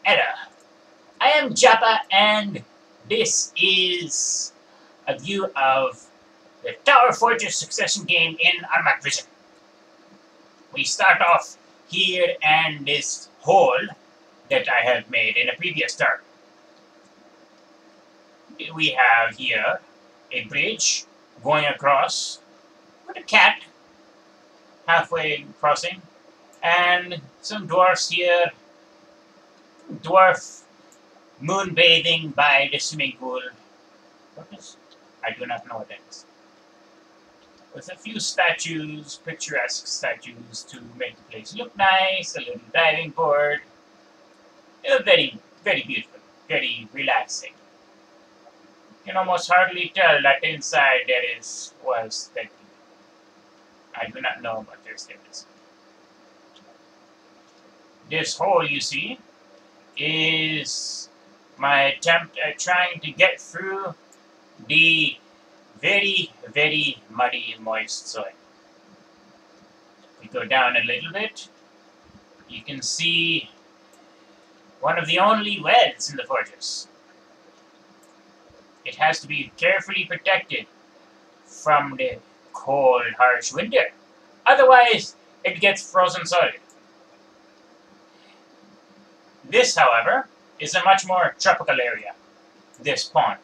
Error. I am Japa, and this is a view of the Tower Fortress Succession game in Armok Vision. We start off here and this hole that I have made in a previous turn. We have here a bridge going across with a cat halfway crossing, and some dwarfs here. Dwarf moonbathing by the swimming pool. What is? I do not know what that is. With a few statues, picturesque statues to make the place look nice, a little diving board. Very, very beautiful, very relaxing. You can almost hardly tell that inside there was that. I do not know what this is. This hole, you see, is my attempt at trying to get through the very, very muddy, moist soil. If we go down a little bit, you can see one of the only wells in the fortress. It has to be carefully protected from the cold, harsh winter. Otherwise, it gets frozen solid. This, however, is a much more tropical area, this pond.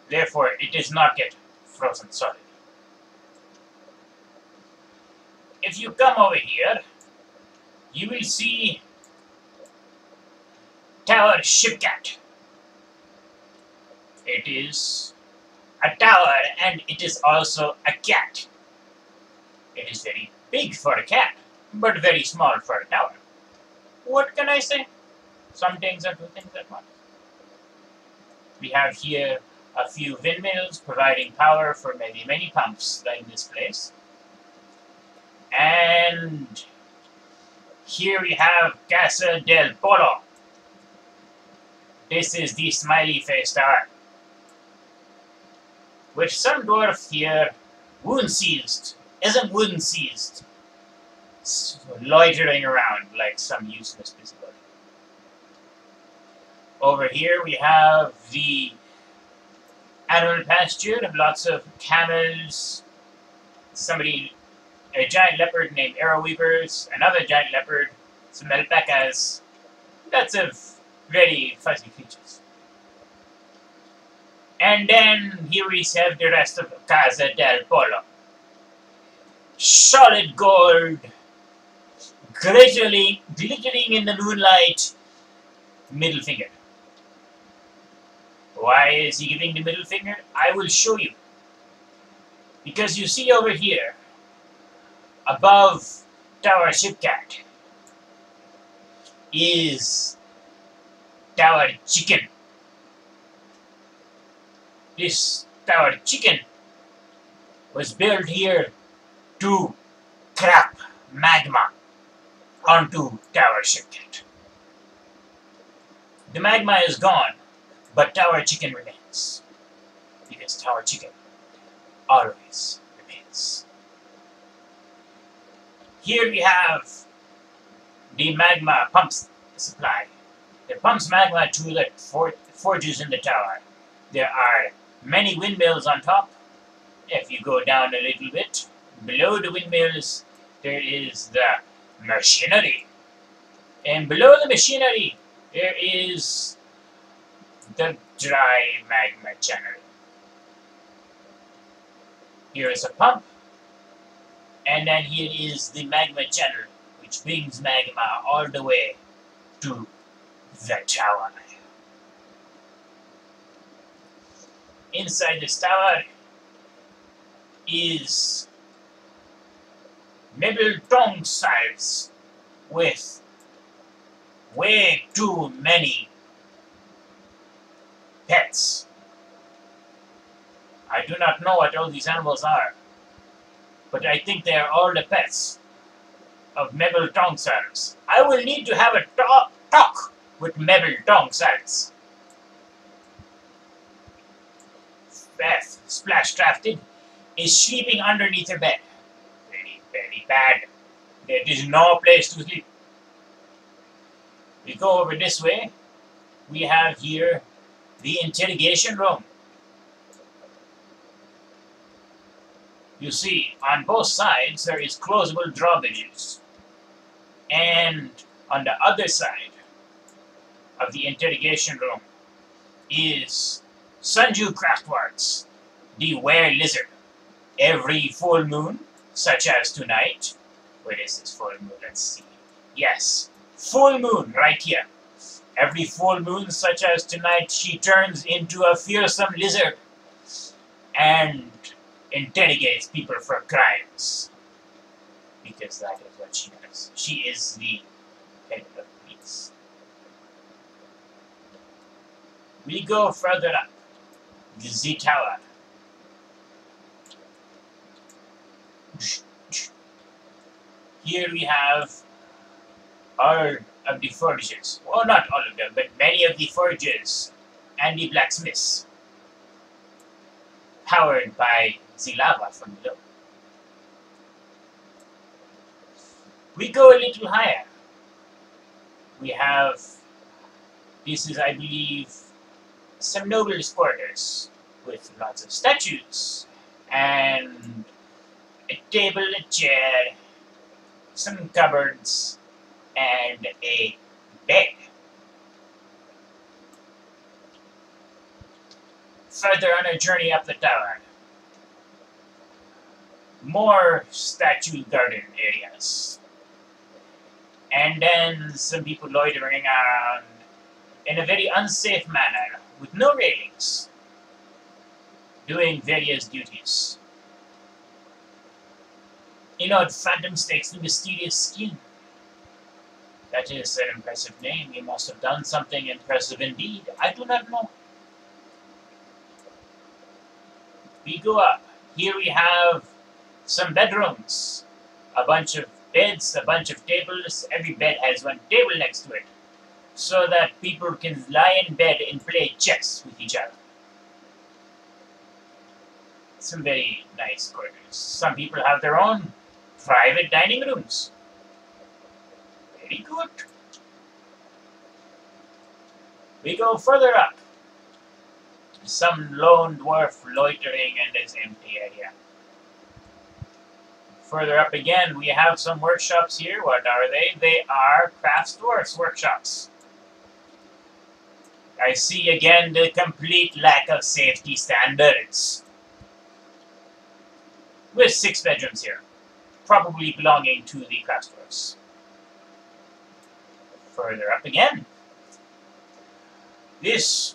Therefore, it does not get frozen solid. If you come over here, you will see Tower Shipcat. It is a tower, and it is also a cat. It is very big for a cat, but very small for a tower. What can I say? Some things are two things at once. We have here a few windmills providing power for maybe many pumps like this place. And here we have Casa del Polo. This is the smiley face tower, which some dwarf here isn't wooden seized, loitering around like some useless busybody. Over here we have the animal pasture of lots of camels, a giant leopard named Arrow Weavers, another giant leopard, some alpacas, lots of very fuzzy creatures. And then here we have the rest of Casa del Polo. Solid gold, glittering in the moonlight, middle finger. Why is he giving the middle finger? I will show you. Because you see over here, above Tower Shipcat, is Tower Chicken. This Tower Chicken was built here to crap magma onto Tower Shipcat. The magma is gone, but Tower Chicken remains, because Tower Chicken always remains. Here we have the magma pumps supply. It pumps magma to the forges in the tower. There are many windmills on top. If you go down a little bit, below the windmills, there is the machinery. And below the machinery, there is the dry magma channel. Here is a pump, and then here is the magma channel, which brings magma all the way to the tower. Inside this tower is metal tongue sides with way too many pets. I do not know what all these animals are, but I think they are all the pets of Mebel Tongsalves. I will need to have a talk with Mebel Tongsalves. Beth, Splash Drafted, is sleeping underneath her bed. Very, very bad. There is no place to sleep. We go over this way, we have here the interrogation room. You see, on both sides there is closable drawbridges. And on the other side of the interrogation room is Sunju Craftworks, the were lizard. Every full moon, such as tonight, where is this full moon? Let's see. Yes, full moon right here. Every full moon, such as tonight, she turns into a fearsome lizard and interrogates people for crimes. Because that is what she does. She is the head of police. We go further up. The Z Tower. Here we have all of the forges. Well, not all of them, but many of the forges and the blacksmiths. Powered by the lava from below. We go a little higher. We have, this is, I believe, some nobles' quarters with lots of statues and a table, a chair, some cupboards, and a bed. Further on a journey up the tower, more statue garden areas. And then some people loitering around in a very unsafe manner with no railings, doing various duties. You know, Phantom Stakes, the mysterious skin. That is an impressive name. You must have done something impressive indeed. I do not know. We go up. Here we have some bedrooms. A bunch of beds, a bunch of tables. Every bed has one table next to it, so that people can lie in bed and play chess with each other. Some very nice quarters. Some people have their own private dining rooms. Very good. We go further up. Some lone dwarf loitering in this empty area. Further up again, we have some workshops here. What are they? They are crafts dwarfs workshops. I see again the complete lack of safety standards. With 6 bedrooms here, probably belonging to the crafts dwarfs. Further up again, this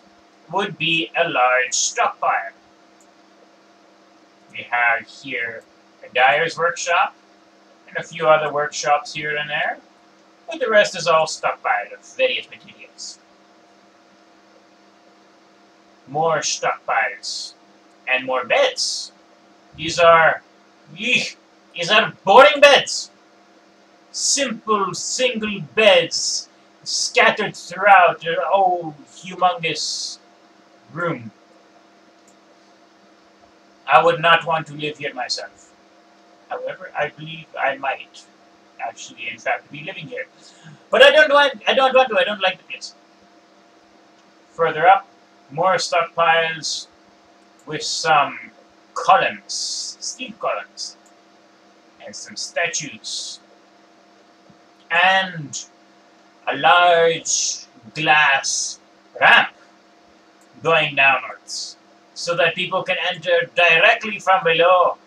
would be a large stockpile. We have here a dyer's workshop and a few other workshops here and there, but the rest is all stockpiled of various materials. More stockpiles and more beds. These are boarding beds. Simple single beds scattered throughout an old humongous room. I would not want to live here myself. However, I believe I might actually, in fact, be living here. But I don't want to. I don't like the place. Further up, more stockpiles with some columns, steel columns, and some statues, and a large glass ramp going downwards, so that people can enter directly from below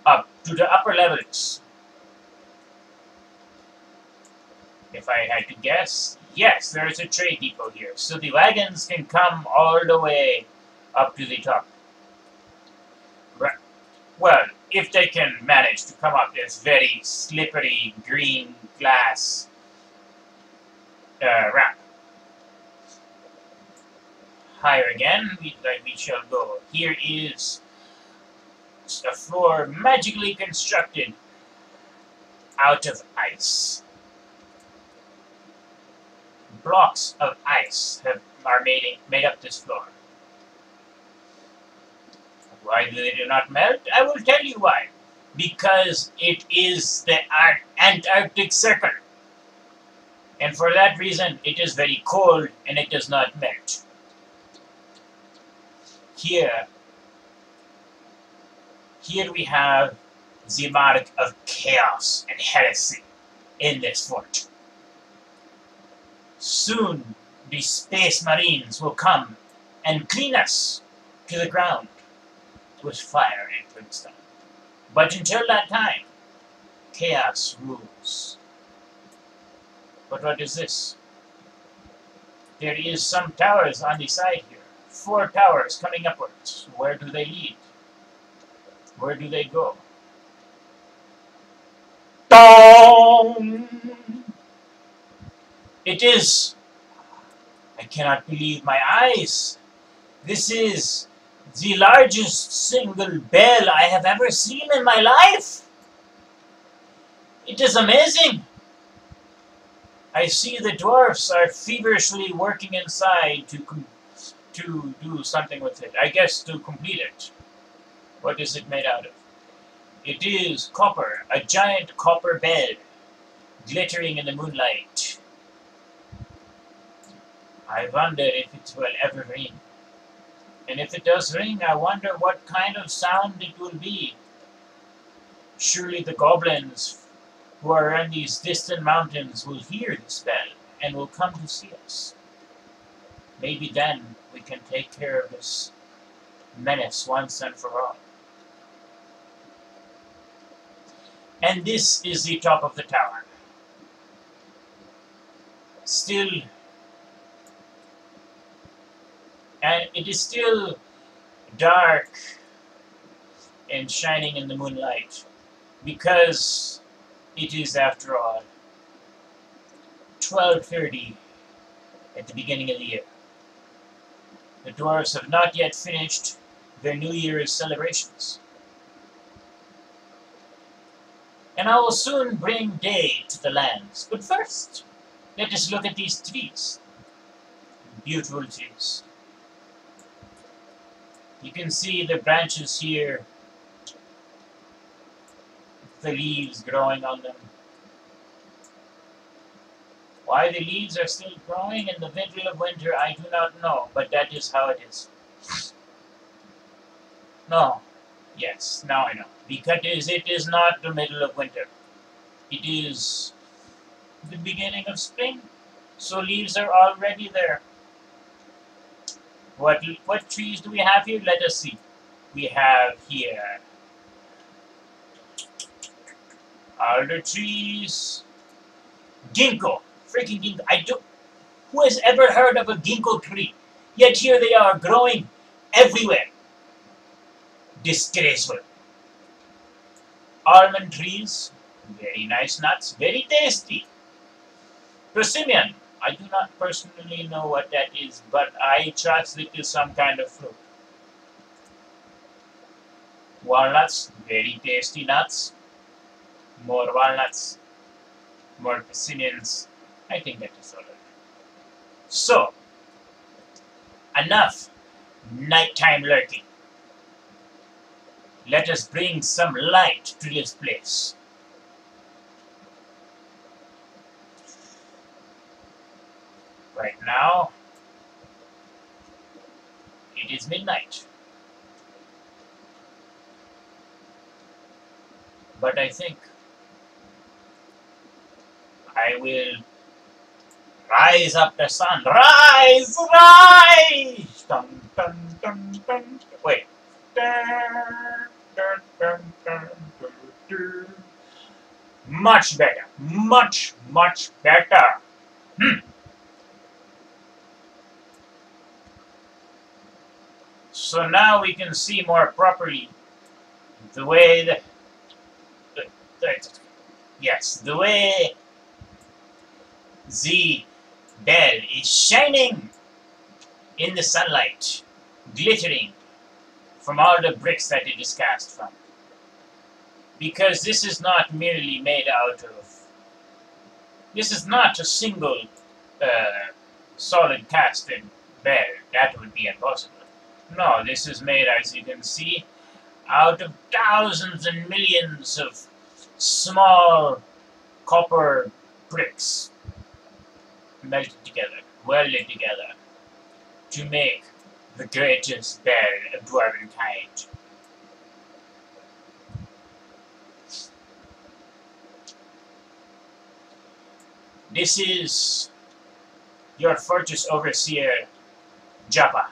up to the upper levels. If I had to guess, yes, there is a trade depot here, so the wagons can come all the way up to the top. Well, if they can manage to come up this very slippery green glass ramp. Higher again, we shall go. Here is a floor magically constructed out of ice. Blocks of ice are made up this floor. Why they do not melt? I will tell you why. Because it is the Antarctic Circle. And for that reason, it is very cold and it does not melt. Here we have the mark of chaos and heresy in this fort. Soon, the space marines will come and clean us to the ground with fire and brimstone. But until that time, chaos rules. But what is this? There is some towers on the side here. 4 towers coming upwards. Where do they lead? Where do they go? Dong! It is... I cannot believe my eyes. This is the largest single bell I have ever seen in my life. It is amazing. I see the dwarfs are feverishly working inside to do something with it. I guess to complete it. What is it made out of? It is copper, a giant copper bell, glittering in the moonlight. I wonder if it will ever ring. And if it does ring, I wonder what kind of sound it will be. Surely the goblins who are in these distant mountains will hear this bell and will come to see us. Maybe then we can take care of this menace once and for all. And this is the top of the tower. Still, and it is still dark and shining in the moonlight, because it is, after all, 12:30 at the beginning of the year. The dwarves have not yet finished their New Year's celebrations. And I will soon bring day to the lands. But first, let us look at these trees. Beautiful trees. You can see the branches here, the leaves growing on them. Why the leaves are still growing in the middle of winter, I do not know, but that is how it is. No. Yes, now I know. Because it is not the middle of winter. It is the beginning of spring. So leaves are already there. What trees do we have here? Let us see. We have here alder trees. Ginkgo. Freaking ginkgo. Who has ever heard of a ginkgo tree? Yet here they are growing everywhere. Disgraceful. Almond trees. Very nice nuts. Very tasty. Persimmon. I do not personally know what that is, but I trust it is some kind of fruit. Walnuts. Very tasty nuts. More walnuts. More persimmons. I think that is all right. So, enough nighttime lurking. Let us bring some light to this place. Right now, it is midnight. But I think I will rise up the sun. Rise! Rise! Dun, dun, dun, dun. Wait. Dun, dun, dun, dun, dun, dun. Much better. Much, much better. So now we can see more properly the way the way the bell is shining in the sunlight, glittering from all the bricks that it is cast from. Because this is not merely made out of... This is not a single solid casted bell. That would be impossible. No, this is made, as you can see, out of thousands and millions of small copper bricks. melted together, welded together, to make the greatest bell of dwarven kind. This is your Fortress Overseer, Jabba,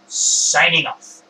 signing off.